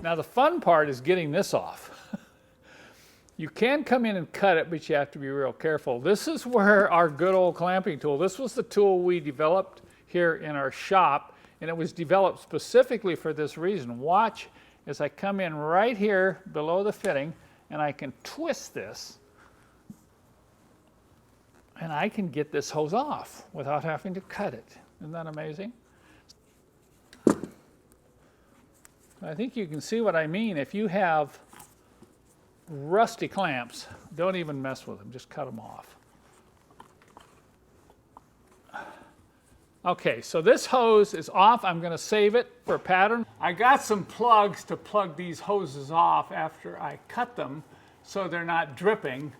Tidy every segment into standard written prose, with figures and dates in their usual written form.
now the fun part is getting this off. You can come in and cut it, but you have to be real careful. This is where our good old clamping tool, this was the tool we developed here in our shop, and it was developed specifically for this reason. Watch as I come in right here below the fitting, and I can twist this, and I can get this hose off without having to cut it. Isn't that amazing? I think you can see what I mean. If you have rusty clamps, don't even mess with them, just cut them off. Okay, so this hose is off. I'm going to save it for a pattern. I got some plugs to plug these hoses off after I cut them so they're not dripping.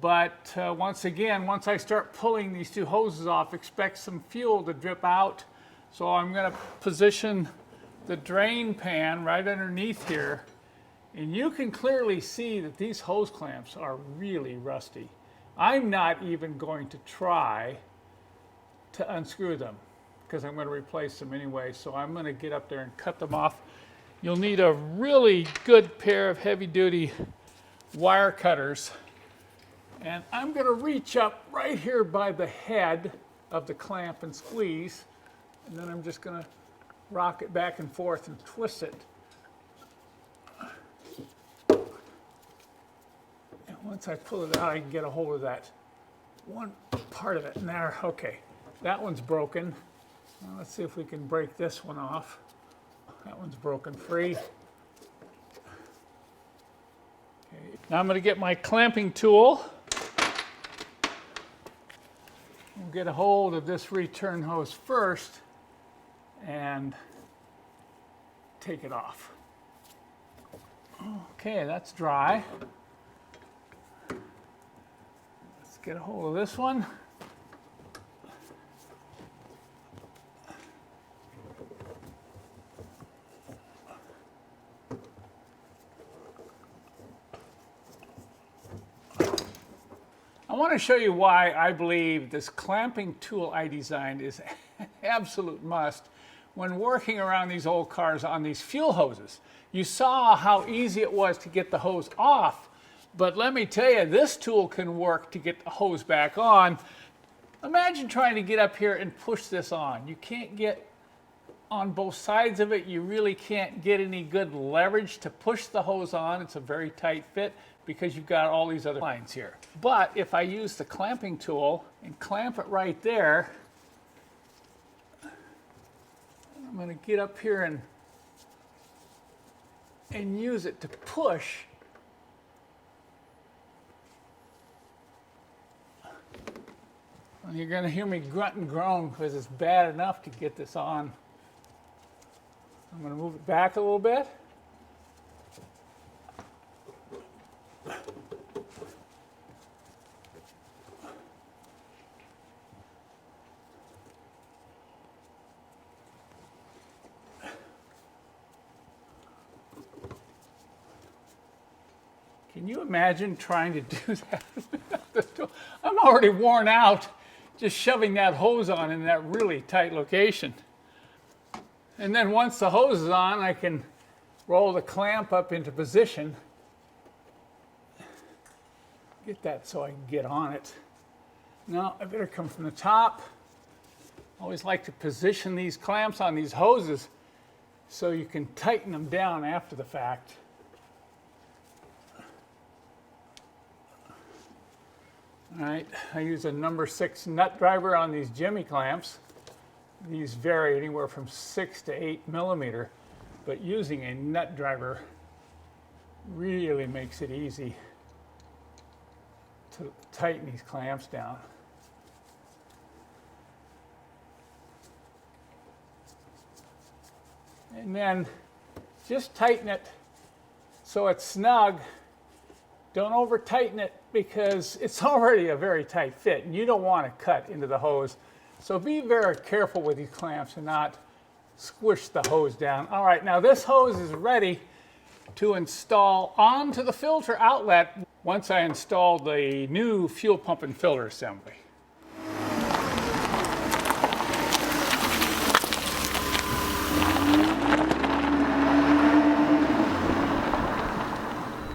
But once again, once I start pulling these two hoses off, expect some fuel to drip out. So I'm going to position the drain pan right underneath here. And you can clearly see that these hose clamps are really rusty. I'm not even going to try to unscrew them because I'm going to replace them anyway. So I'm going to get up there and cut them off. You'll need a really good pair of heavy-duty wire cutters. And I'm going to reach up right here by the head of the clamp and squeeze. And then I'm just going to rock it back and forth and twist it. And once I pull it out, I can get a hold of that one part of it. And there, okay, that one's broken. Now let's see if we can break this one off. That one's broken free. Okay. Now I'm going to get my clamping tool. We'll get a hold of this return hose first and take it off. Okay, that's dry. Let's get a hold of this one. I want to show you why I believe this clamping tool I designed is an absolute must when working around these old cars on these fuel hoses. You saw how easy it was to get the hose off, but let me tell you, this tool can work to get the hose back on. Imagine trying to get up here and push this on. You can't get on both sides of it. You really can't get any good leverage to push the hose on. It's a very tight fit because you've got all these other lines here. But if I use the clamping tool and clamp it right there, I'm going to get up here and use it to push. And you're going to hear me grunt and groan because it's bad enough to get this on. I'm going to move it back a little bit. Can you imagine trying to do that? I'm already worn out just shoving that hose on in that really tight location. And then once the hose is on, I can roll the clamp up into position. Get that so I can get on it. Now I better come from the top. I always like to position these clamps on these hoses so you can tighten them down after the fact. All right, I use a number 6 nut driver on these Jimmy clamps. These vary anywhere from 6 to 8 millimeter, but using a nut driver really makes it easy to tighten these clamps down. And then just tighten it so it's snug. Don't over tighten it because it's already a very tight fit and you don't want to cut into the hose. So be very careful with these clamps and not squish the hose down. All right, now this hose is ready to install onto the filter outlet once I install the new fuel pump and filter assembly.